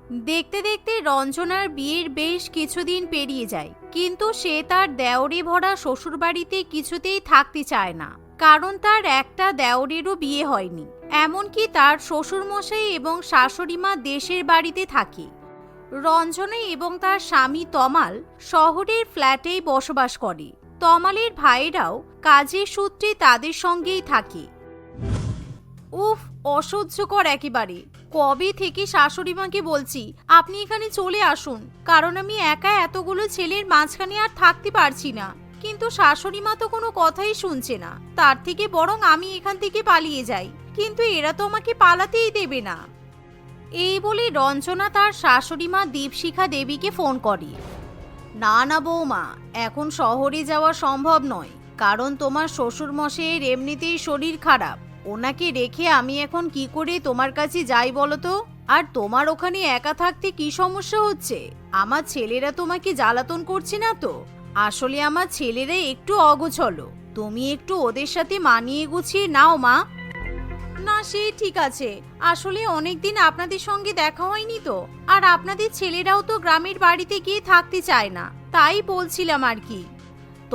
দেখতে দেখতে রঞ্জনার বিয়ের বেশ কিছুদিন পেরিয়ে যায়, কিন্তু সে তার দেওরে ভরা শ্বশুরবাড়িতে কিছুতেই থাকতে চায় না। কারণ তার একটা দেওরেরও বিয়ে হয়নি, এমনকি তার শ্বশুরমশাই এবং শাশুড়িমা দেশের বাড়িতে থাকে। রঞ্জনা এবং তার স্বামী তমাল শহরের ফ্ল্যাটেই বসবাস করে। তমালের ভাইয়েরাও কাজের সূত্রে তাদের সঙ্গেই থাকে। উফ, অসহ্যকর একেবারে। কবে থেকে শাশুড়ি মাকে বলছি আপনি এখানে চলে আসুন, কারণ আমি একা এতগুলো ছেলের মাঝখানে আর থাকতে পারছি না। কিন্তু শাশুড়ি মা তো কোনো কথাই শুনছে না। তার থেকে বরং আমি এখান থেকে পালিয়ে যাই, কিন্তু এরা তো আমাকে পালাতেই দেবে না। এই বলে রঞ্জনা তার শাশুড়ি মা দীপশিখা দেবীকে ফোন করে। না না বৌমা, এখন শহরে যাওয়া সম্ভব নয়, কারণ তোমার শ্বশুর মশাইয়ের এমনিতেই শরীর খারাপ। ওনাকে রেখে আমি এখন কি করে তোমার কাছে যাই বলো তো? আর তোমার ওখানে একা থাকতে কি সমস্যা হচ্ছে? আমার ছেলেরা তোমাকে জ্বালাতন করছে না তো? আসলে আমার ছেলেরা একটু অগোছলো, তুমি একটু ওদের সাথে মানিয়ে গুছিয়ে নাও মা। না সে ঠিক আছে, আসলে অনেকদিন আপনাদের সঙ্গে দেখা হয়নি তো, আর আপনাদের ছেলেরাও তো গ্রামের বাড়িতে গিয়ে থাকতে চায় না, তাই বলছিলাম আর কি।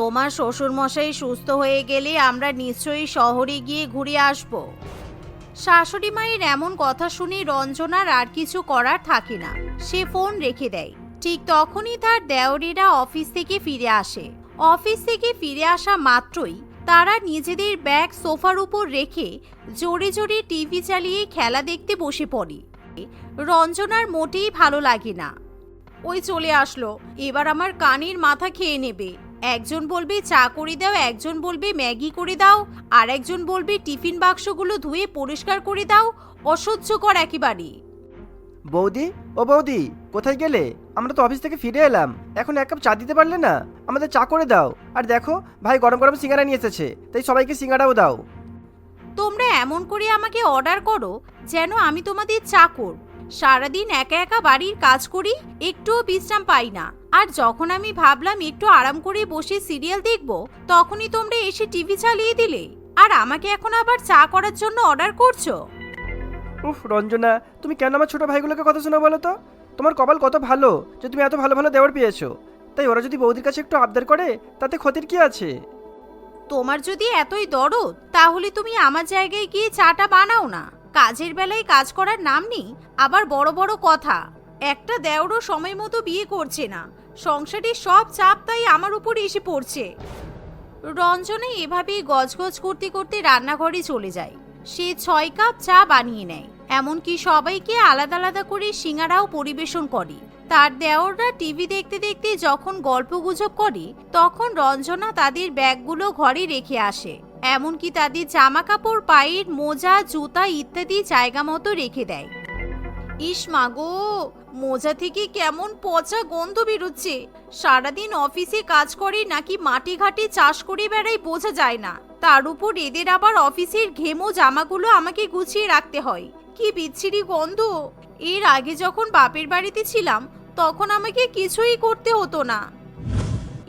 তোমার শ্বশুর মশাই সুস্থ হয়ে গেলে আমরা নিশ্চয়ই শহরে গিয়ে ঘুরে আসব। শাশুড়ি মায়ের এমন কথা শুনে রঞ্জনার আর কিছু করার থাকে না, সে ফোন রেখে দেয়। ঠিক তখনই তার দেওরেরা অফিস থেকে ফিরে আসে। অফিস থেকে ফিরে আসা মাত্রই তারা নিজেদের ব্যাগ সোফার উপর রেখে জোরে জোরে টিভি চালিয়ে খেলা দেখতে বসে পড়ে। রঞ্জনার মোটেই ভালো লাগে না। ওই চলে আসলো, এবার আমার কানের মাথা খেয়ে নেবে। একজন বলবে চা করে দাও, একজন বলবে ম্যাগি করে দাও, আর একজন বলবে টিফিন বাক্সগুলো ধুয়ে পরিষ্কার করে দাও। অসহ্যকর একেবারে। বৌদি, ও বৌদি, কোথায় গেলে? আমরা তো অফিস থেকে ফিরে এলাম, এখন এক কাপ চা দিতে পারলে না? আমাদের চা করে দাও। আর দেখো ভাই গরম গরম সিঙ্গারা নিয়ে এসেছে, তাই সবাইকে সিঙ্গারাও দাও। তোমরা এমন করে আমাকে অর্ডার করো যেন আমি তোমাদের চাকর। সারাদিন একা একা বাড়ির কাজ করি, একটুও বিশ্রাম পাই না। আর যখন আমি ভাবলাম একটু আরাম করে বসে সিরিয়াল দেখব, তখনই তোমরা এসে টিভি চালিয়ে দিলে, আর আমাকে এখন আবার চা করার জন্য অর্ডার করছো। উফ রঞ্জনা, তুমি কেন আমার ছোট ভাইগুলোকে কথা শোনো বলো তো? তোমার কপাল কত ভালো যে তুমি এত ভালো ভালো দেওয়ার পেয়েছো। তাই ওরা যদি বৌদির কাছে একটু আবদার করে তাতে ক্ষতির কি আছে? তোমার যদি এতই দরদ, তাহলে তুমি আমার জায়গায় গিয়ে চাটা বানাও না। কাজের বেলায় কাজ করার নাম নেই, আবার বড় বড় কথা। একটা দেওরও সময় মতো বিয়ে করছে না, সংসারের সব চাপ তাই আমার উপর এসে পড়ছে। রঞ্জনা এভাবেই গজগজ করতে করতে রান্নাঘরে চলে যায়। সে 6 কাপ চা বানিয়ে নেয়, এমনকি সবাইকে আলাদা আলাদা করে সিঙ্গারাও পরিবেশন করে। তার দেওররা টিভি দেখতে দেখতে যখন গল্পগুজব করে, তখন রঞ্জনা তাদের ব্যাগগুলো ঘরে রেখে আসে, এমনকি তাদের জামা কাপড়, পায়ের মোজা, জুতা ইত্যাদি জায়গা মতো রেখে দেয়। ইস মাগো, মোজা থেকে কেমন পচা গন্ধ বেরোচ্ছে। সারাদিন অফিসে কাজ করে নাকি মাঠে ঘাটে চাষ করে বেড়াই বোঝা যায় না। তার উপর এদের আবার অফিসের ঘেমো জামাগুলো আমাকে গুছিয়ে রাখতে হয়। কি বিচ্ছিরি গন্ধ। এর আগে যখন বাপের বাড়িতে ছিলাম তখন আমাকে কিছুই করতে হতো না।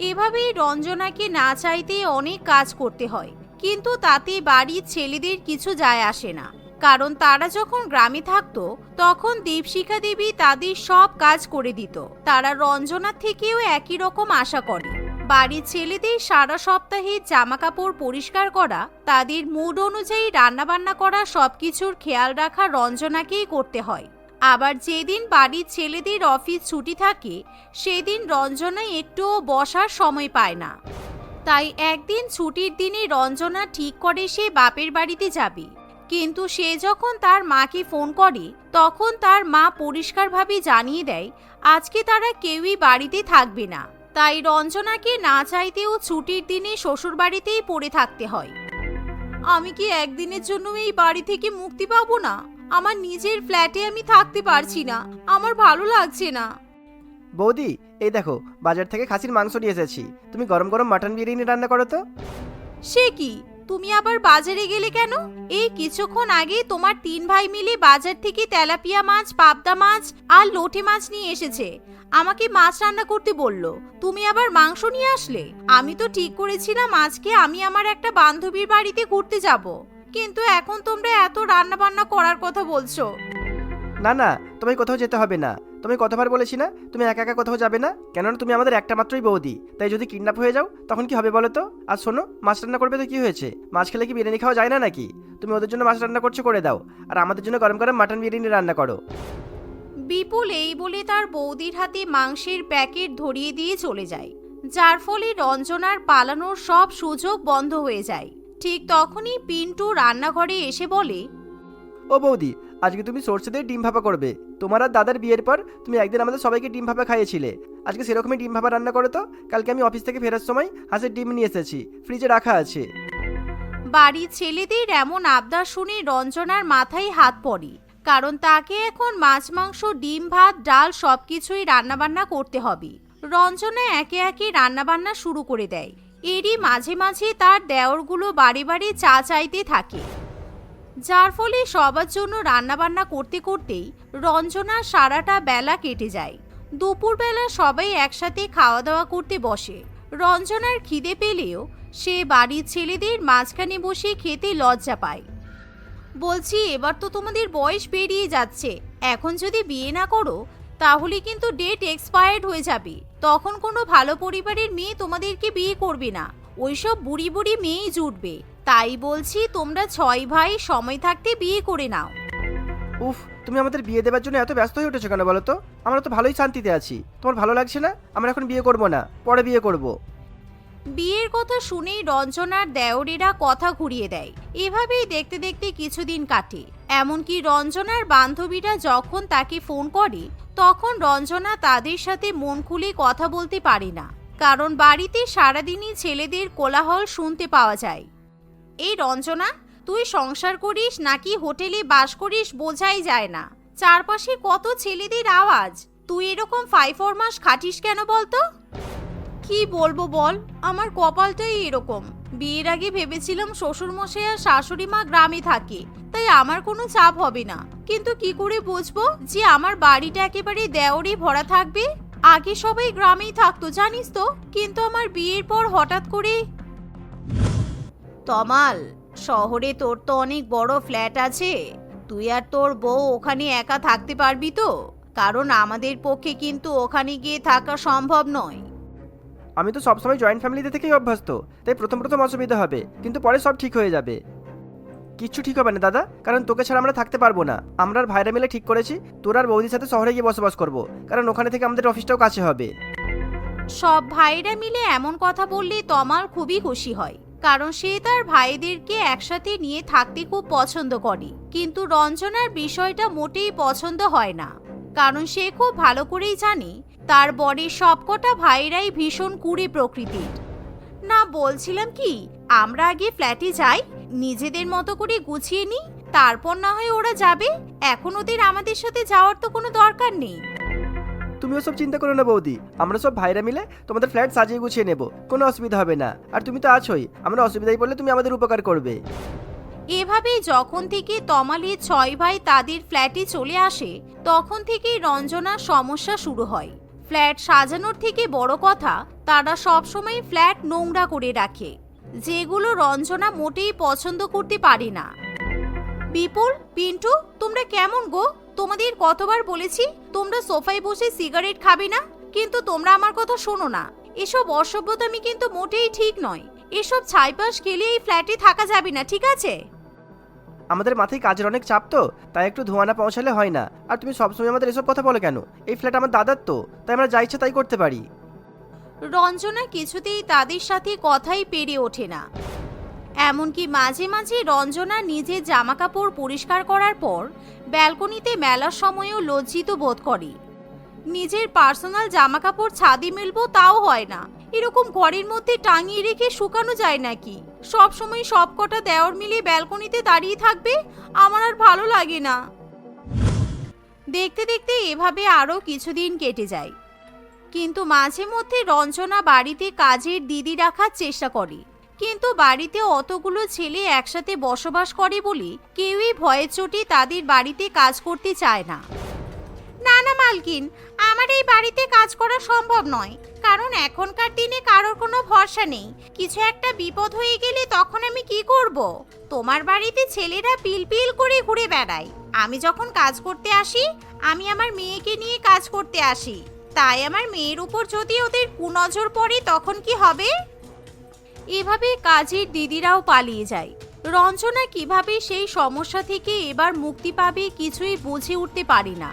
এভাবেই রঞ্জনাকে না চাইতে অনেক কাজ করতে হয়, কিন্তু তাতে বাড়ির ছেলেদের কিছু যায় আসে না। কারণ তারা যখন গ্রামে থাকতো তখন দীপশিখা দেবী তাদের সব কাজ করে দিত। তারা রঞ্জনার থেকেও একই রকম আশা করে। বাড়ির ছেলেদের সারা সপ্তাহে জামা কাপড় পরিষ্কার করা, তাদের মুড অনুযায়ী রান্নাবান্না করা, সবকিছুর খেয়াল রাখা রঞ্জনাকেই করতে হয়। আবার যেদিন বাড়ির ছেলেদের অফিস ছুটি থাকে সেদিন রঞ্জনা একটুও বসার সময় পায় না। তাই একদিন ছুটির দিনে রঞ্জনা ঠিক করে সে বাপের বাড়িতে যাবে। কিন্তু সে যখন তার মাকে ফোন করে তখন তার মা পরিষ্কারভাবে জানিয়ে দেয় আজকে তারা কেউই বাড়িতে থাকবে না। তাই রঞ্জনাকে না চাইতেও ছুটির দিনে শ্বশুর বাড়িতেই পড়ে থাকতে হয়। আমি কি একদিনের জন্য এই বাড়ি থেকে মুক্তি পাবো না? আমার নিজের ফ্ল্যাটে আমি থাকতে পারছি না, আমার ভালো লাগছে না। বৌদি, এই দেখো বাজার থেকে খাসির মাংস নিয়ে এসেছি, তুমি গরম গরম মাটন বিরিয়ানি রান্না করো তো। সে কি, তুমি আবার বাজারে গেলে কেন? এই কিছুক্ষণ আগে তোমার 3 ভাই মিলে বাজার থেকে তেলাপিয়া মাছ, পাবদা মাছ আর লোটে মাছ নিয়ে এসেছে। আমাকে মাছ রান্না করতে বললো, তুমি আবার মাংস নিয়ে আসলে। আমি তো ঠিক করেছিলাম আজকে আমি আমার একটা বান্ধবীর বাড়িতে ঘুরতে যাব, কিন্তু এখন তোমরা এত রান্না বান্না করার কথা বলছো। না না, তোমায় কোথাও যেতে হবে না, তুমি কতবার বলেছি না তুমি একা একা কোথাও যাবে না, কেননা তুমি আমাদের একটা মাত্রই বৌদি। তাই যদি কিডন্যাপ হয়ে যাও তখন কি হবে বলো তো? আর শোনো, মাছ রান্না করবে তো কি হয়েছে, মাছ খেলে কি বিরিয়ানি খাওয়া যায় না নাকি? তুমি ওদের জন্য মাছ রান্না করছো করে দাও, আর আমাদের জন্য গরম গরম মাটন বিরিয়ানি রান্না করো। বিপুল এই বলে তার বৌদির হাতে মাংসের প্যাকেট ধরিয়ে দিয়ে চলে যায়, যার ফলে রঞ্জনার পালানোর সব সুযোগ বন্ধ হয়ে যায়। ঠিক তখনই পিন্টু রান্নাঘরে এসে বলে, ও বৌদি, আজকে তুমি সরষে দিয়ে ডিম ভাপা করবে। তোমার আর দাদার বিয়ের পর তুমি একদিন আমাদের সবাইকে ডিম ভাপা খাইয়েছিলে, আজকে সেরকমই ডিম ভাপা রান্না করো তো। কালকে আমি অফিস থেকে ফেরার সময় হাঁসের ডিম নিয়ে এসেছি, ফ্রিজে রাখা আছে। বাড়ির ছেলেদের এমন আবদার শুনে রঞ্জনার মাথায় হাত পড়ে, কারণ তাকে এখন মাছ মাংস ডিম ভাত ডাল সবকিছুই রান্নাবান্না করতে হবে। রঞ্জনা একে একে রান্নাবান্না শুরু করে দেয়। এরই মাঝে মাঝে তার দেওরগুলো বাড়ি বাড়ি চা চাইতে থাকে, যার ফলে সবার জন্য রান্নাবান্না করতে করতেই রঞ্জনার সারাটা বেলা কেটে যায়। দুপুরবেলা সবাই একসাথে খাওয়া দাওয়া করতে বসে। রঞ্জনার খিদে পেলেও সে বাড়ির ছেলেদের মাঝখানে বসে খেতে লজ্জা পায়। বলছি, এবার তো তোমাদের বয়স পেরিয়ে যাচ্ছে, এখন যদি বিয়ে না করো তাহলে কিন্তু ডেট এক্সপায়ার্ড হয়ে যাবে। তখন কোনো ভালো পরিবারের মেয়ে তোমাদেরকে বিয়ে করবে না, ওইসব বুড়ি বুড়ি মেয়েই জুটবে। তাই বলছি, তোমরা 6 ভাই সময় থাকতে বিয়ে করে নাও। উফ, তুমি আমাদের বিয়ে দেওয়ার জন্য এত ব্যস্ত হয়ে উঠেছো কেন বলো তো? আমরা তো ভালোই শান্তিতে আছি। তোমার ভালো লাগছে না? আমরা এখন বিয়ে করব না, পরে বিয়ে করব। বিয়ের কথা শুনেই রঞ্জনার দেওরেরা কথা ঘুরিয়ে দেয়। এভাবেই দেখতে দেখতে কিছুদিন কাটে। এমনকি রঞ্জনার বান্ধবীরা যখন তাকে ফোন করে তখন রঞ্জনা তাদের সাথে মন খুলে কথা বলতে পারে না, কারণ বাড়িতে সারাদিনই ছেলেদের কোলাহল শুনতে পাওয়া যায়। এই রঞ্জনা, তুই সংসার করিস নাকি হোটেলে বাস করিস বোঝাই যায় না, চারপাশে কত ছেলেদের আওয়াজ। তুই এরকম 5-4 মাস খাটিস কেন বলতো? কি বলবো বল, আমার কপালটাই এরকম। বিয়ের আগে ভেবেছিলাম শ্বশুরমশাই আর শাশুড়ি মা গ্রামে থাকে, তাই আমার কোনো চাপ হবে না। কিন্তু কি করে বুঝবো যে আমার বাড়িটা একেবারে দেওরে ভরা থাকবে? আগে সবাই গ্রামেই থাকতো জানিস তো, কিন্তু আমার বিয়ের পর হঠাৎ করে। তমাল, শহরে তোর তো অনেক বড় ফ্ল্যাট আছে, তুই আর তোর বউ ওখানে একা থাকতে পারবি তো? কারণ আমাদের পক্ষে কিন্তু ওখানে গিয়ে থাকা সম্ভব নয়। আমি তো সবসময় জয়েন্ট ফ্যামিলিতে থেকেই অভ্যস্ত, তাই প্রথম প্রথম অসুবিধা হবে, কিন্তু পরে সব ঠিক হয়ে যাবে। কিচ্ছু ঠিক হবে না দাদা, কারণ তোকে ছাড়া আমরা থাকতে পারবো না। আমরা আর ভাইরা মিলে ঠিক করেছি তোর আর বৌদির সাথে শহরে গিয়ে বসবাস করব, কারণ ওখানে থেকে আমাদের অফিসটাও কাছে হবে। সব ভাইরা মিলে এমন কথা বললে তমাল খুবই খুশি হয়, কারণ সে তার ভাইদেরকে একসাথে নিয়ে থাকতে খুব পছন্দ করে। কিন্তু রঞ্জনার বিষয়টা মোটেই পছন্দ হয় না, কারণ সে খুব ভালো করেই জানে তার বরের সবকটা ভাইরাই ভীষণ কুড়ে প্রকৃতির। না, বলছিলাম কি, আমরা আগে ফ্ল্যাটে যাই, নিজেদের মতো করে গুছিয়ে নিই, তারপর না হয় ওরা যাবে। এখন ওদের আমাদের সাথে যাওয়ার তো কোনো দরকার নেই। তুমিও সব চিন্তা করো না বৌদি, আমরা সব ভাইরা মিলে তোমাদের ফ্ল্যাট সাজিয়ে গুছিয়ে নেব, কোনো অসুবিধা হবে না। আর তুমি তো আছোই, আমরা অসুবিধায় পড়লে তুমি আমাদের উপকার করবে। এভাবেই যখন থেকে তমালের 6 ভাই তাদের ফ্ল্যাটে চলে আসে তখন থেকেই রঞ্জনার সমস্যা শুরু হয়। ফ্ল্যাট সাজানোর থেকে বড় কথা, তারা সবসময় ফ্ল্যাট নোংরা করে রাখে, যেগুলো রঞ্জনা মোটেই পছন্দ করতে পারে না। বিপুল, পিন্টু, তোমরা কেমন গো? তোমাদের কতবার বলেছি তোমরা সোফায় বসে সিগারেট খাবে না, কিন্তু তোমরা আমার কথা শোনো না। এসব অসভ্যতামি কিন্তু মোটেই ঠিক নয়। এসব ছাইপাশ খেলে এই ফ্ল্যাটে থাকা যাবে না, ঠিক আছে? আমাদের মাথায় কাজের অনেক চাপ তো, তাই একটু ধোঁয়া না পৌঁছালে হয় না। আর তুমি সবসময় আমাদের এসব কথা বলো কেন? এই ফ্ল্যাট আমার দাদার তো, তাই আমরা যা ইচ্ছা তাই করতে পারি। রঞ্জনা কিছুতেই তাদের সাথে কথাই পেরে ওঠে না। এমনকি মাঝে মাঝে রঞ্জনা নিজের জামাকাপড় পরিষ্কার করার পর ব্যালকনিতে মেলার সময়ও লজ্জিত বোধ করে। নিজের পার্সোনাল জামাকাপড় ছাদে মেলবো তাও হয় না, এরকম ঘরের মধ্যে টাঙিয়ে রেখে শুকানো যায় নাকি? সব সময় সব কটা দেওর মিলে ব্যালকনিতে দাঁড়িয়ে থাকবে, আমার আর ভালো লাগে না। দেখতে দেখতে এভাবে আরো কিছুদিন কেটে যায়, কিন্তু মাঝে মধ্যে রঞ্জনা বাড়িতে কাজের দিদি রাখার চেষ্টা করে। কিন্তু বাড়িতে অতগুলো ছেলে একসাথে বসবাস করে বলে কেউই ভয়ের চোটে তাদের বাড়িতে কাজ করতে চায় না। না না মালকিন, আমার এই বাড়িতে কাজ করা সম্ভব নয়, কারণ কারণ এখনকার দিনে কারোর কোনো ভরসা নেই। কিছু একটা বিপদ হয়ে গেলে তখন আমি কি করব? তোমার বাড়িতে ছেলেরা পিলপিল করে ঘুরে বেড়ায়। আমি যখন কাজ করতে আসি, আমি আমার মেয়েকে নিয়ে কাজ করতে আসি। তাই আমার মেয়ের উপর যদি ওদের কুনজর পড়ে তখন কি হবে? এভাবে কাজের দিদিরাও পালিয়ে যায়। রঞ্জনা কিভাবে সেই সমস্যা থেকে এবার মুক্তি পাবে কিছুই বুঝে উঠতে পারি না।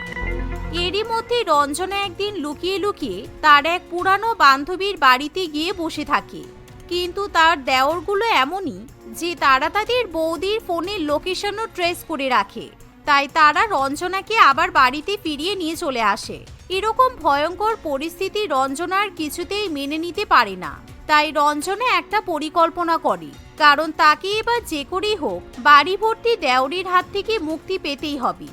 এরই মধ্যে রঞ্জনা একদিন লুকিয়ে লুকিয়ে তার এক পুরানো বান্ধবীর বাড়িতে গিয়ে বসে থাকে। কিন্তু তার দেওরগুলো এমনই যে তারা তাদের বৌদির ফোনের লোকেশনও ট্রেস করে রাখে। তাই তারা রঞ্জনাকে আবার বাড়িতে ফিরিয়ে নিয়ে চলে আসে। এরকম ভয়ঙ্কর পরিস্থিতি রঞ্জনার কিছুতেই মেনে নিতে পারে না। তাই রঞ্জনা একটা পরিকল্পনা করে, কারণ তাকে এবার যে করেই হোক বাড়ি ভর্তি দেওরের হাত থেকে মুক্তি পেতেই হবে।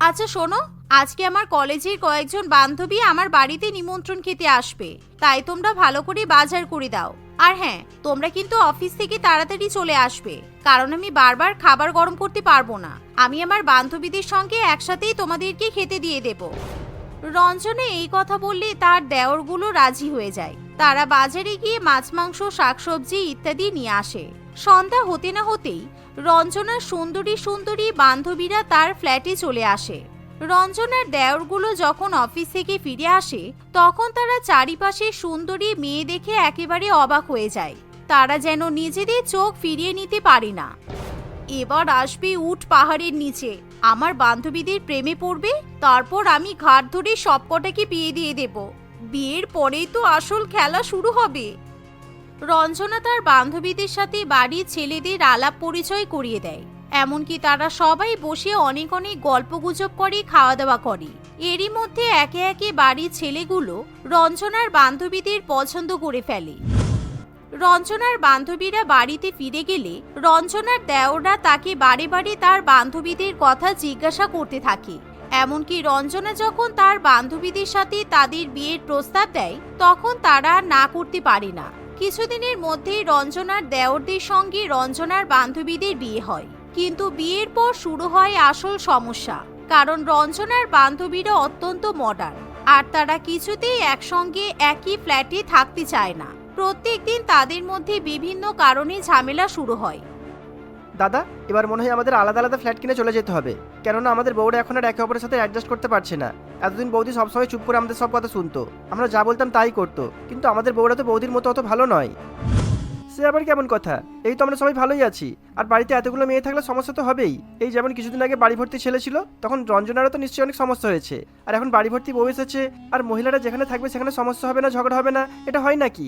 আচ্ছা শোনো, আজকে আমার কলেজের কয়েকজন বান্ধবী আমার বাড়িতে নিমন্ত্রণ খেতে আসবে, তাই তোমরা ভালো করে বাজার করে দাও। আর হ্যাঁ, তোমরা কিন্তু অফিস থেকে তাড়াতাড়ি চলে আসবে, কারণ আমি বারবার খাবার গরম করতে পারবো না। আমি আমার বান্ধবীদের সঙ্গে একসাথেই তোমাদেরকে খেতে দিয়ে দেব। রঞ্জনা এই কথা বললে তার দেওরগুলো রাজি হয়ে যায়। তারা বাজারে গিয়ে মাছ, মাংস, শাকসবজি ইত্যাদি নিয়ে আসে। সন্ধ্যা হতে না হতেই রঞ্জনার সুন্দরী সুন্দরী বান্ধবীরা তার ফ্ল্যাটে চলে আসে। রঞ্জনার দেওরগুলো যখন অফিস থেকে ফিরে আসে তখন তারা চারিপাশে সুন্দরী মেয়ে দেখে একেবারে অবাক হয়ে যায়। তারা যেন নিজেদের চোখ ফিরিয়ে নিতে পারে না। এবার আসবে উট পাহাড়ের নিচে, আমার বান্ধবীদের প্রেমে পড়বে, তারপর আমি ঘাট ধরে সবকটাকে বিয়ে দিয়ে দেব। বিয়ের পরেই তো আসল খেলা শুরু হবে। রঞ্জনা তার বান্ধবীদের সাথে বাড়ির ছেলেদের আলাপ পরিচয় করিয়ে দেয়। এমনকি তারা সবাই বসে অনেক অনেক গল্পগুজব করে, খাওয়া দাওয়া করে। এরই মধ্যে একে একে বাড়ির ছেলেগুলো রঞ্জনার বান্ধবীদের পছন্দ করে ফেলে। রঞ্জনার বান্ধবীরা বাড়িতে ফিরে গেলে রঞ্জনার দেওররা তাকে বারে বারে তার বান্ধবীদের কথা জিজ্ঞাসা করতে থাকে। এমনকি রঞ্জনা যখন তার বান্ধবীদের সাথে তাদের বিয়ের প্রস্তাব দেয় তখন তারা না করতে পারে না। কিছুদিনের মধ্যেই রঞ্জনার দেওরদের সঙ্গে রঞ্জনার বান্ধবীদের বিয়ে হয়। কিন্তু বিয়ের পর শুরু হয় আসল সমস্যা, কারণ রঞ্জনার বান্ধবীরা অত্যন্ত মডার্ন, আর তারা কিছুতেই একসঙ্গে একই ফ্ল্যাটে থাকতে চায় না। প্রত্যেকদিন তাদের মধ্যে বিভিন্ন কারণে ঝামেলা শুরু হয়। দাদা, এবার মনে হয় আমাদের আলাদা আলাদা ফ্ল্যাট কিনে চলে যেতে হবে, কেননা আমাদের বউরা এখন আর একে অপরের সাথে অ্যাডজাস্ট করতে পারছে না। এতদিন বৌদি সবসময় চুপ করে আমাদের সব কথা শুনতো, আমরা যা বলতাম তাই করতো, কিন্তু আমাদের বউরা তো বৌদির মতো অত ভালো নয়। সে আবার কেমন কথা? এই তো আমরা সবাই ভালোই আছি, আর বাড়িতে এতগুলো মেয়ে থাকলে সমস্যা তো হবেই। এই যেমন কিছুদিন আগে বাড়ি ভর্তি ছেলে ছিল, তখন রঞ্জনারও তো নিশ্চয়ই অনেক সমস্যা হয়েছে, আর এখন বাড়ি ভর্তি বউ এসেছে, আর মহিলারা যেখানে থাকবে সেখানে সমস্যা হবে না, ঝগড়া হবে না, এটা হয় নাকি?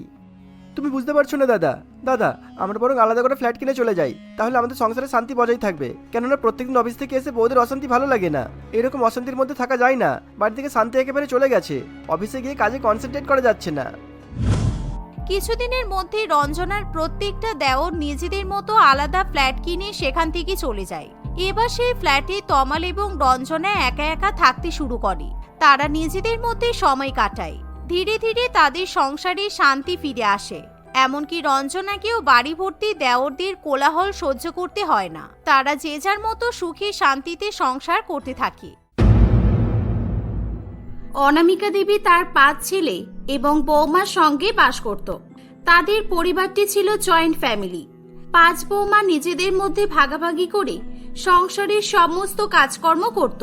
তুমি বুঝতে পারছো না দাদা? দাদা, আমরা বরং আলাদা করে ফ্ল্যাট কিনে চলে যাই, তাহলে আমাদের সংসারে শান্তি বজায় থাকবে। কেননা প্রত্যেকদিন অফিস থেকে এসে বউদের অশান্তি ভালো লাগে না, এরকম অশান্তির মধ্যে থাকা যায় না। বাড়ি থেকে শান্তি একেবারে চলে গেছে, অফিসে গিয়ে কাজে কনসেন্ট্রেট করা যাচ্ছে না। কিছুদিনের মধ্যে রঞ্জনার প্রত্যেকটা দেওর নিজেদের মতো আলাদা ফ্ল্যাট কিনে সেখান থেকে চলে যায়। এবার সেই ফ্ল্যাটে তমাল এবং রঞ্জনা একা একা থাকতে শুরু করে। তারা নিজেদের মধ্যে সময় কাটায়। ধীরে ধীরে তাদের সংসারে শান্তি ফিরে আসে। এমনকি রঞ্জনাকেও বাড়ি ভর্তি দেওরদের কোলাহল সহ্য করতে হয় না। তারা যে যার মতো সুখে শান্তিতে সংসার করতে থাকে। অনামিকা দেবী তার 5 ছেলে এবং বৌমার সঙ্গে বাস করত। তাদের পরিবারটি ছিল জয়েন্ট ফ্যামিলি। 5 বৌমা নিজেদের মধ্যে ভাগাভাগি করে সংসারের সমস্ত কাজকর্ম করত।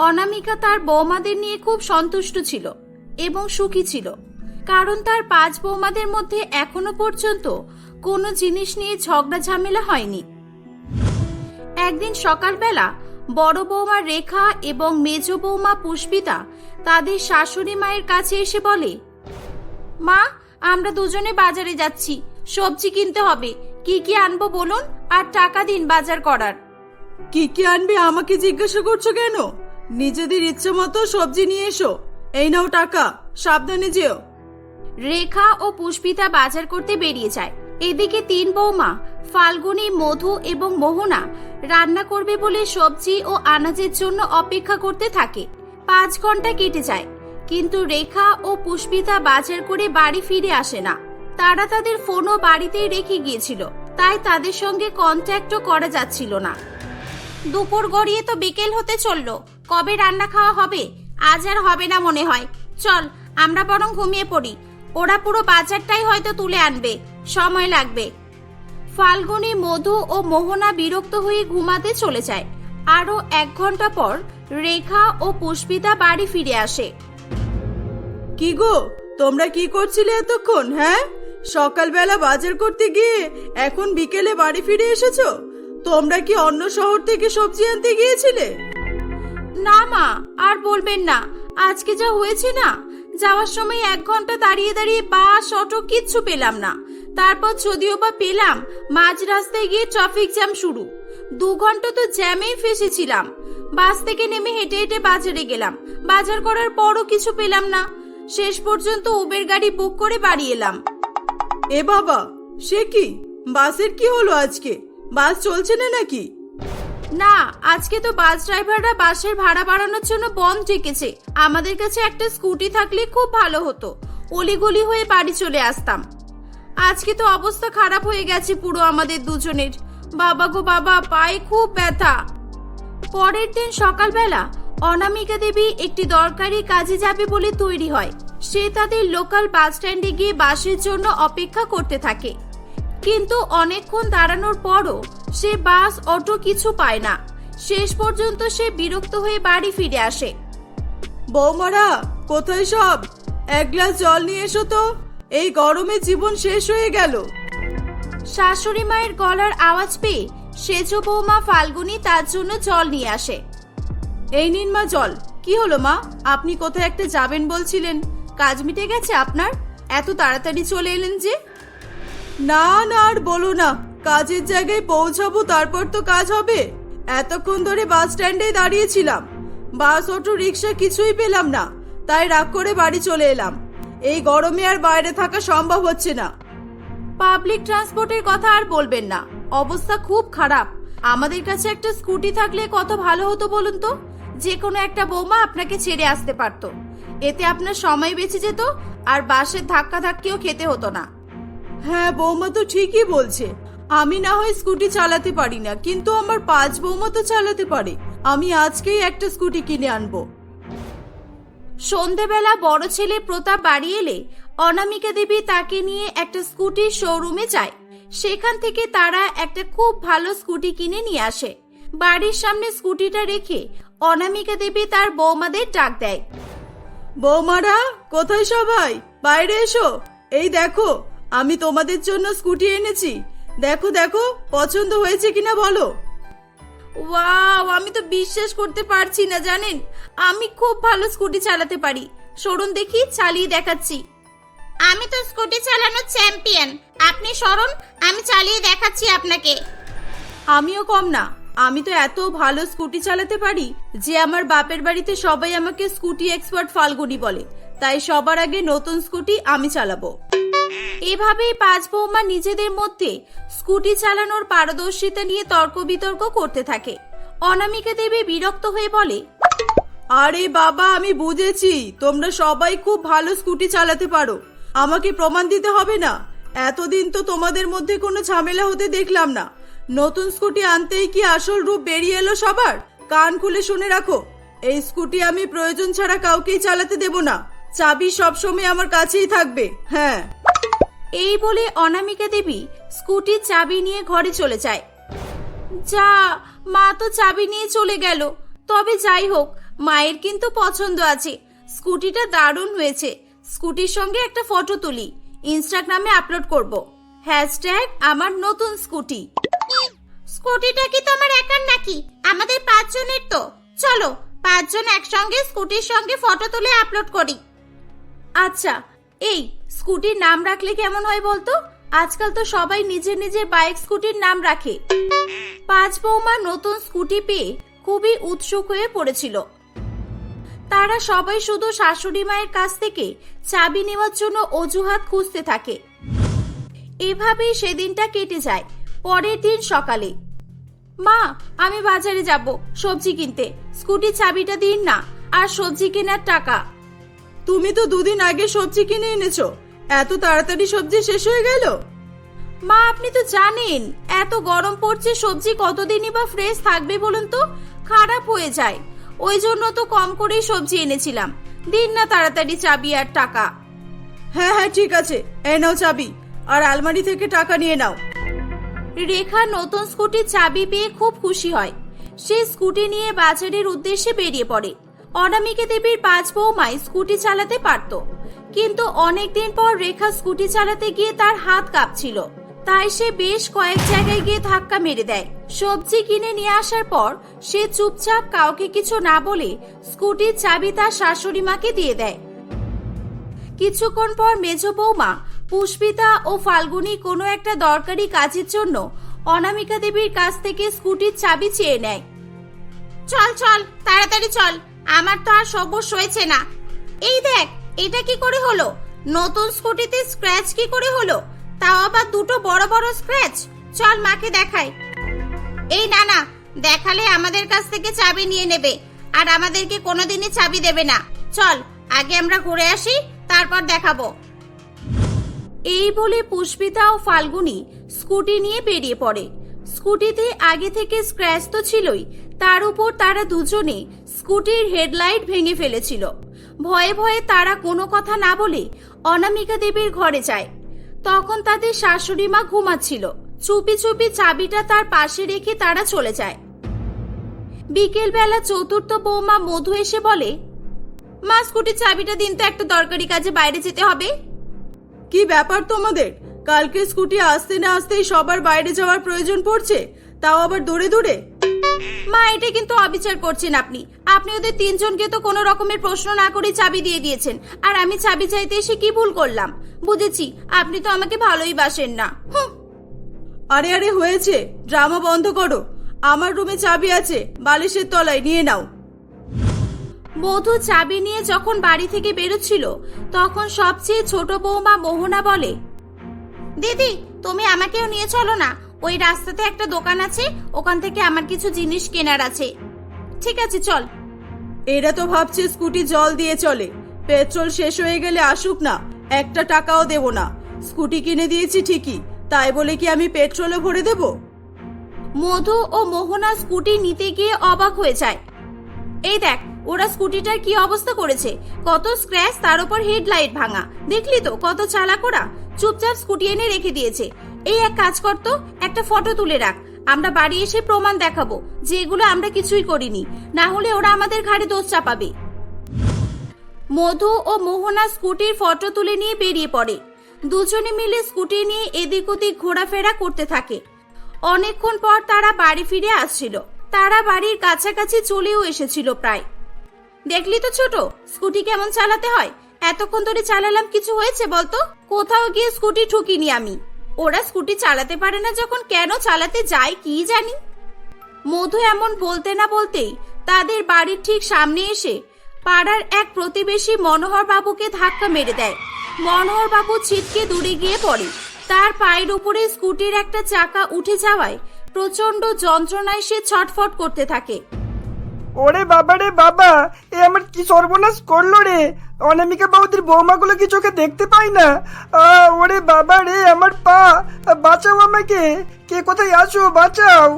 অনামিকা তার বৌমাদের নিয়ে খুব সন্তুষ্ট ছিল এবং সুখী ছিল, কারণ তার 5 বৌমাদের মধ্যে এখনো পর্যন্ত কোনো জিনিস নিয়ে ঝগড়া ঝামেলা হয়নি। একদিন সকালবেলা বড় বৌমা রেখা এবং মেজ বৌমা পুষ্পিতা তাদের শাশুড়ি মায়ের কাছে এসে বলে, মা, আমরা দুজনে বাজারে যাচ্ছি, সবজি কিনতে হবে, কি কি আনবো বলুন, আর টাকা দিন বাজার করার। কি কি আনবে আমাকে জিজ্ঞাসা করছো কেন? নিজেদের ইচ্ছে মতো সবজি নিয়ে এসো, এই নাও টাকা, সাবধানে যেও। রেখা ও পুষ্পিতা বাজার করতে বেরিয়ে যায়। এদিকে 3 বৌমা ফাল্গুনী, মধু এবং মোহনা রান্না করবে বলে সবজি ও আনাজের জন্য অপেক্ষা করতে থাকে। 5 ঘন্টা কেটে যায়, কিন্তু রেখা ও পুষ্পিতা বাজার করে বাড়ি ফিরে আসে না। তারা তাদের ফোনও বাড়িতেই রেখে গিয়েছিল, তাই তাদের সঙ্গে কন্ট্যাক্টও করা যাচ্ছিল না। দুপুর গড়িয়ে তো বিকেল হতে চললো, কবে রান্না খাওয়া হবে? আজ আর হবে না মনে হয়। চল, আমরা বরং ঘুমিয়ে পড়ি। ওরা পুরো বাজারটাই হয়তো তুলে আনবে, সময় লাগবে। ফাল্গুনী, মধু ও মোহনা বিরক্ত হয়ে ঘুমাতে চলে যায়। আরো 1 ঘন্টা পর রেখা ও পুষ্পিতা বাড়ি ফিরে আসে। কি গো, তোমরা কি করছিলে এতক্ষণ? হ্যাঁ, সকালবেলা বাজার করতে গিয়ে এখন বিকেলে বাড়ি ফিরে এসেছো? তোমরা কি অন্য শহর থেকে সবজি আনতে গিয়েছিলে? না মা, আর বলবেন না। আজকে যা হয়েছে না, যাওয়ার সময় 1 ঘন্টা দাঁড়িয়ে দাঁড়িয়ে বাস, অটো কিচ্ছু পেলাম না। তারপর যদিও বা পেলাম, মাঝ রাস্তায় গিয়ে ট্রাফিক জ্যাম শুরু। 2 ঘন্টা তো জ্যামেই ফেসেছিলাম। বাস থেকে নেমে হেঁটে হেঁটে বাজারে গেলাম। বাজার করার পরও কিছু পেলাম না। শেষ পর্যন্ত উবের গাড়ি বুক করে বাড়ি এলাম। এ বাবা, সে কি? বাসের কি হলো আজকে? বাস চলছে না নাকি? না, আজকে তো বাস ড্রাইভাররা বাসের ভাড়া বাড়ানোর জন্য বন্ধ রেখেছে। আমাদের কাছে একটা স্কুটি থাকলে খুব ভালো হতো, অলিগলি হয়ে বাড়ি চলে আসতাম। আজকে তো অবস্থা খারাপ হয়ে গেছে পুরো আমাদের দুজনের। বাবা গো বাবা, পায়ে খুব ব্যথা। পরের দিন সকালবেলা অনামিকা দেবী একটি দরকারি কাজে যাবে বলে তৈরি হয়। সে তাদের লোকাল বাস স্ট্যান্ডে গিয়ে বাসের জন্য অপেক্ষা করতে থাকে। কিন্তু অনেকক্ষণ দাঁড়ানোর পরও সে বাস, অটো কিছু পায় না। শেষ পর্যন্ত সে বিরক্ত হয়ে বাড়ি ফিরে আসে। বৌমারা, কোথায় সব? 1 গ্লাস জল নিয়ে এসো তো, এই গরমে জীবন শেষ হয়ে গেল। শাশুড়ি মায়ের গলার আওয়াজ পেয়ে সেজ বৌমা ফাল্গুনী তার জন্য জল নিয়ে আসে। এই নিন মা জল। কি হলো মা, আপনি কোথায় একটা যাবেন বলছিলেন? কাজ মিটে গেছে আপনার? এত তাড়াতাড়ি চলে এলেন যে? না না, আর বলো না। কাজের জায়গায় পৌঁছাবো, তারপর তো কাজ হবে। এতক্ষণ ধরে বাস স্ট্যান্ডে দাঁড়িয়েছিলাম, বাস, অটো, রিক্সা কিছুই পেলাম না। তাই রাগ করে বাড়ি চলে এলাম। এই গরমে আর বাইরে থাকা সম্ভব হচ্ছে না। পাবলিক ট্রান্সপোর্টের কথা আর বলবেন না, অবস্থা খুব খারাপ। আমাদের কাছে একটা স্কুটি থাকলে কত ভালো হতো বলুন তো। যে কোনো একটা বৌমা আপনাকে ছেড়ে আসতে পারতো। এতে আপনার সময় বেঁচে যেত, আর বাসের ধাক্কা ধাক্কিও খেতে হতো না। হ্যাঁ, বৌমা তো ঠিকই বলছে। আমি না হয় স্কুটি চালাতে পারি না, কিন্তু আমার 5 বৌমা তো চালাতে পারে। আমি আজকেই একটা স্কুটি কিনে আনবো। সন্ধেবেলা বড় ছেলে প্রতাপ বাড়ি এলে অনামিকা দেবী তাকে নিয়ে একটা স্কুটির শোরুমে যায়। সেখান থেকে তারা একটা খুব ভালো স্কুটি কিনে নিয়ে আসে। বাড়ির সামনে স্কুটিটা রেখে অনামিকা দেবী তার বৌমাদের ডাক দেয়। বৌমারা, কোথায় সবাই? বাইরে এসো। এই দেখো, আমি তোমাদের জন্য স্কুটি এনেছি। দেখো দেখো, পছন্দ হয়েছে কিনা বলো। ওয়াও, আমি তো বিশ্বাস করতে পারছি না জানেন। আমি খুব ভালো স্কুটি চালাতে পারি। সরুন দেখি, চালিয়ে দেখাচ্ছি। আমি তো স্কুটি চালানোর চ্যাম্পিয়ন। আপনি সরুন, আমি চালিয়ে দেখাচ্ছি আপনাকে। আমিও কম না। আমি তো এত ভালো স্কুটি চালাতে পারি যে আমার বাপের বাড়িতে সবাই আমাকে স্কুটি এক্সপার্ট ফাল্গুনি বলে। তাই সবার আগে নতুন স্কুটি আমি চালাবো। এভাবেই 5 বৌমা নিজেদের মধ্যে স্কুটি চালানোর পারদর্শিতা নিয়ে তর্ক বিতর্ক করতে থাকে। অনামিকা দেবী বিরক্ত হয়ে বলে, আরে বাবা, আমি বুঝেছি তোমরা সবাই খুব ভালো স্কুটি চালাতে পারো। আমাকে প্রমাণ দিতে হবে না। এতদিন তো তোমাদের মধ্যে কোনো ঝামেলা হতে দেখলাম না। নতুন স্কুটি আনতেই কি আসল রূপ বেরিয়ে এলো সবার? কান খুলে শুনে রাখো, এই স্কুটি আমি প্রয়োজন ছাড়া কাউকেই চালাতে দেব না। চাবি সবসময় আমার কাছেই থাকবে। হ্যাঁ। এই বলে অনামিকা দেবী স্কুটির চাবি নিয়ে ঘরে চলে যায়। যা, মা তো চাবি নিয়ে চলে গেল। তবে যাই হোক, মায়ের কিন্তু পছন্দ আছে। স্কুটিটা দারুণ হয়েছে। স্কুটির সঙ্গে একটা ফটো তুলি, ইনস্টাগ্রামে আপলোড করব। #আমার নতুন স্কুটি। স্কুটিটা কি তোমার একার নাকি? আমাদের 5 জনের তো। চলো 5 জন একসঙ্গে স্কুটির সঙ্গে ফটো তুলে আপলোড করি। আচ্ছা, এই স্কুটির নাম রাখলে কেমন হয় বলতো? আজকাল তো সবাই নিজের নিজের বাইক স্কুটির নাম রাখে। 5 বৌমা নতুন স্কুটি পেয়ে খুবই উৎসুক হয়ে পড়েছিল। তারা সবাই শুধু শাশুড়ি মায়ের কাছ থেকে চাবি নেওয়ার জন্য অজুহাত খুঁজতে থাকে। এভাবেই সেদিনটা কেটে যায়। পরের দিন সকালে, মা, আমি বাজারে যাব সবজি কিনতে। স্কুটির চাবিটা দিন না, আর সবজি কেনার টাকা। তুমি তো 2 দিন আগে সবজি কিনে এনেছো, এত তাড়াতাড়ি সবজি শেষ হয়ে গেল? মা, আপনি তো জানেন এত গরম পড়ছে, সবজি কতদিনই বা ফ্রেশ থাকবে বলুন তো? খারাপ হয়ে যায়। ওই জন্য তো কম করেই সবজি এনেছিলাম। দিন না তাড়াতাড়ি চাবি আর টাকা। হ্যাঁ হ্যাঁ ঠিক আছে, এই নাও চাবি, আর আলমারি থেকে টাকা নিয়ে নাও। রেখা নতুন স্কুটির চাবি পেয়ে খুব খুশি হয়। সে স্কুটি নিয়ে বাজারের উদ্দেশ্যে বেরিয়ে পড়ে। অনামিকা দেবীর 5 বৌমাই স্কুটি চালাতে পারত, কিন্তু অনেকদিন পর রেখা স্কুটি চালাতে গিয়ে তার হাত কাঁপছিল। তাই সে বেশ কয়েক জায়গায় গিয়ে ধাক্কা মেরে দেয়। সবজি কিনে নিয়ে আসার পর সে চুপচাপ কাউকে কিছু না বলে স্কুটির চাবি তার শাশুড়ি মাকে দিয়ে দেয়। কিছুক্ষণ পর মেজ বৌমা পুষ্পিতা ও ফাল্গুনী কোনো একটা দরকারি কাজের জন্য অনামিকা দেবীর কাছ থেকে স্কুটির চাবি চেয়ে নেয়। চল চল তাড়াতাড়ি চল, আমার তো আর সবুজ হয়েছে না। এই দেখ, এটা কি করে হলো? নতুন স্কুটিতে স্ক্র্যাচ কি করে হলো? তাও আবার দুটো বড় বড় স্ক্র্যাচ। চল মাকে দেখাই। এই না না, দেখালে আমাদের কাছ থেকে চাবি নিয়ে নেবে আর আমাদেরকে কোনোদিনই চাবি দেবে না। চল আগে আমরা ঘুরে আসি, তারপর দেখাবো। এই বলে পুষ্পিতা ও ফাল্গুনী স্কুটি নিয়ে বেরিয়ে পড়ে। স্কুটিতে আগে থেকে স্ক্র্যাচ তো ছিলই, তার উপর তারা দুজনে স্কুটির হেডলাইট ভেঙে ফেলেছিল। ভয়ে ভয়ে তারা কোনো কথা না বলে অনামিকা দেবীর ঘরে যায়। তখন তাদের শাশুড়ি মা ঘুমাচ্ছিল। চুপি চুপি চাবিটা তার পাশে রেখে তারা চলে যায়। বিকেল বেলা চতুর্থ বৌমা মধু এসে বলে, মা স্কুটির চাবিটা দিন তো, একটা দরকারি কাজে বাইরে যেতে হবে। কি ব্যাপার তোমাদের? কালকে স্কুটি আসতে না আসতেই সবার বাইরে যাওয়ার প্রয়োজন পড়ছে, তাও আবার দূরে দূরে। মা এটা কিন্তু অবিচার করছেন আপনি। আপনি ওদের 3 জনকে তো কোনো রকমের প্রশ্ন না করে চাবি দিয়ে দিয়েছেন, আর আমি চাবি চাইতে এসে কি ভুল করলাম? বুঝেছি, আপনি তো আমাকে ভালোই বাসেন না। আরে আরে হয়েছে, ড্রামা বন্ধ করো। আমার রুমে চাবি আছে, বালিশের তলায়, নিয়ে নাও। মধু চাবি নিয়ে যখন বাড়ি থেকে বেরোচ্ছিল তখন সবচেয়ে ছোট বৌমা মোহনা বলে, দিদি তুমি আমাকেও নিয়ে চলো না, ওই রাস্তাতে একটা দোকান আছে, ওখান থেকে আমার কিছু জিনিস কেনার আছে। ঠিক আছে চল। এরা তো ভাবছে স্কুটি জল দিয়ে চলে, পেট্রোল শেষ হয়ে গেলে আসুক না, একটা টাকাও দেব না। স্কুটি কিনে দিয়েছি ঠিকই, তাই বলে কি আমি পেট্রোলও ভরে দেব? মধু ও মোহনা স্কুটি নিতে গিয়ে অবাক হয়ে যায়। এই দেখ, ওরা স্কুটিটার কি অবস্থা করেছে, কত স্ক্র্যাচ, তার উপর হেডলাইট ভাঙা। দেখলি তো কত চালাক ওরা, চুপচাপ স্কুটি এনে রেখে দিয়েছে। এই এক কাজ করতো, একটা ফটো তুলে রাখ, আমরা বাড়ি এসে প্রমাণ দেখাবো যে এগুলো আমরা কিছুই করিনি, না হলে ওরা আমাদের ঘাড়ে দোষ চাপাবে। মধু ও মোহনা স্কুটির ফটো তুলে নিয়ে বেরিয়ে পড়ে। দুজনে মিলে স্কুটি নিয়ে এদিক ওদিক ঘোরাফেরা করতে থাকে। অনেকক্ষণ পর তারা বাড়ি ফিরে আসছিল। তারা বাড়ির কাছাকাছি চলেও এসেছিল প্রায়। দেখলি তো ছোট, স্কুটি কেমন চালাতে হয়? এতক্ষণ ধরে চালালাম, কিছু হয়েছে বলতো? কোথাও গিয়ে স্কুটি ঠুকিনি আমি। ওরা স্কুটি চালাতে পারে না যখন কেন চালাতে যায় কি জানি। মধু এমন বলতে না বলতেই তাদের বাড়ির ঠিক সামনে এসে পাড়ার এক প্রতিবেশী মনোহর বাবুকে ধাক্কা মেরে দেয়। মনোহর বাবু ছিটকে দূরে গিয়ে পড়ে। তার পায়ের উপরে স্কুটির একটা চাকা উঠে যাওয়ায় প্রচন্ড যন্ত্রণায় সে ছটফট করতে থাকে। ওরে বাবা রে বাবা, এ আমার কি সর্বনাশ করলো রে! অনামিকা বৌদির বৌমাগুলো কি চোখে দেখতে পাই না? ওরে বাবা রে, আমার পা! বাঁচাও আমাকে, কে কোথায় আছো, বাঁচাও!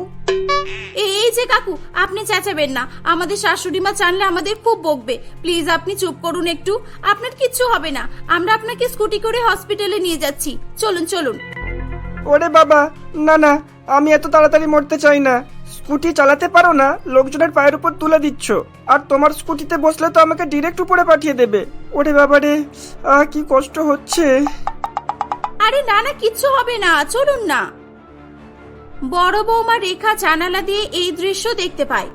এই যে কাকু, আপনি চেঁচাবেন না, আমাদের শাশুড়ি মা জানলে আমাদের খুব বকবে। প্লিজ আপনি চুপ করুন একটু, আপনার কিচ্ছু হবে না। আমরা আপনাকে স্কুটি করে হসপিটালে নিয়ে যাচ্ছি, চলুন চলুন। ওরে বাবা, না না, আমি এত তাড়াতাড়ি মরতে চাই না। স্কুটি চালাতে পারো না, লোকজনের পায়ের উপর তুলে দিচ্ছ, আর তোমার স্কুটিতে বসলে তো আমাকে ডিরেক্ট উপরে পাঠিয়ে দেবে। ওরে বাবা রে, কি কষ্ট হচ্ছে। আরে না না, কিচ্ছু হবে না, চলুন না। বড় বৌমা রেখা জানালা দিয়ে এই দৃশ্য দেখতে পায়।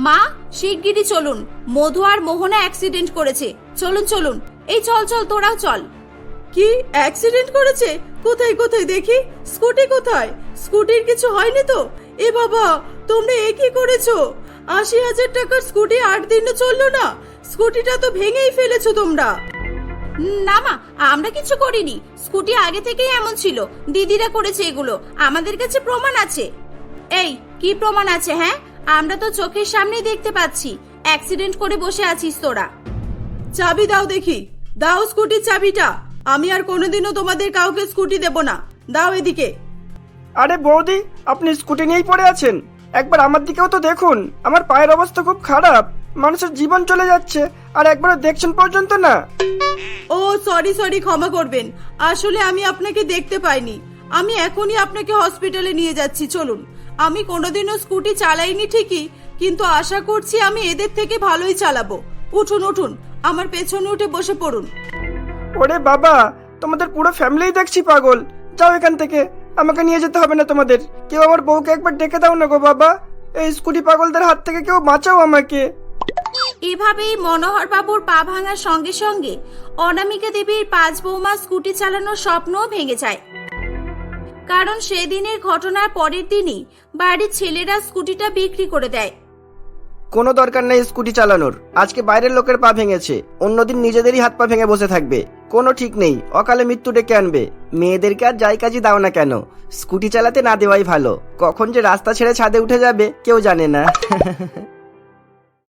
মা শিগগিরই চলুন, মধু আর মোহনা অ্যাক্সিডেন্ট করেছে, চলুন চলুন। এই চল চল, তোরাও চল। কি অ্যাক্সিডেন্ট করেছে? কোথায় কোথায় দেখি, স্কুটি কোথায়? স্কুটির কিছু হয়নি তো? এ বাবা, তোমরা এ কি করেছো? ৮০,০০০ টাকার স্কুটি ৮ দিনও চললো না, স্কুটিটা তো ভেঙেই ফেলেছো তোমরা। না মা, আমরা কিছু করিনি, স্কুটি আগে থেকেই এমন ছিল, দিদিরা করেছে এগুলো, আমাদের কাছে প্রমাণ আছে। এই কি প্রমাণ আছে? হ্যাঁ, আমরা তো চোখের সামনেই দেখতে পাচ্ছি অ্যাক্সিডেন্ট করে বসে আছিস তোরা। চাবি দাও দেখি, দাও স্কুটির চাবিটা। আমি আর কোনোদিনও তোমাদের কাউকে স্কুটি দেব না, দাও এদিকে। আরে বৌদি, আপনি স্কুটি নিয়েই পড়ে আছেন? একবার আমার দিকেও তো দেখুন, আমার পায়ের অবস্থা খুব খারাপ। মানুষের জীবন চলে যাচ্ছে আর একবারও দেখছেন পর্যন্ত না। ও সরি ক্ষমা করবেন, আসলে আমি আপনাকে দেখতে পাইনি। আমি এখনই আপনাকে হসপিটালে নিয়ে যাচ্ছি, চলুন। আমি কোনোদিনও স্কুটি চালাইনি ঠিকই, কিন্তু আশা করছি আমি এদের থেকে ভালোই চালাবো। উঠুন উঠুন, আমার পেছনে উঠে বসে পড়ুন। ওরে বাবা, তোমাদের পুরো ফ্যামিলিই দেখছি পাগল। যাও এখান থেকে, আমাকে নিয়ে যেতে হবে না তোমাদের। কেউ আমার বউকে একবার ডেকে দাও না গো বাবা, এই স্কুটি পাগলদের হাত থেকে কেউ বাঁচাও আমাকে। এভাবেই মনোহর বাবুর পা ভাঙার সঙ্গে সঙ্গে অনামিকা দেবীর 5 বৌমা স্কুটি চালানোর স্বপ্নও ভেঙে যায়। কারণ সেদিনের ঘটনার পরের দিনই বাড়ির ছেলেরা স্কুটিটা বিক্রি করে দেয়। কোনো দরকার নেই স্কুটি চালানোর। আজকে বাইরের লোকের পা ভেঙেছে, অন্যদিন নিজেদেরই হাত পা ভেঙে বসে থাকবে। কোনো ঠিক নেই, অকালে মৃত্যু ডেকে আনবে। মেয়েদেরকে আর যাই কাজই দাও না কেন, স্কুটি চালাতে না দেওয়াই ভালো। কখন যে রাস্তা ছেড়ে ছাদে উঠে যাবে কেউ জানে না।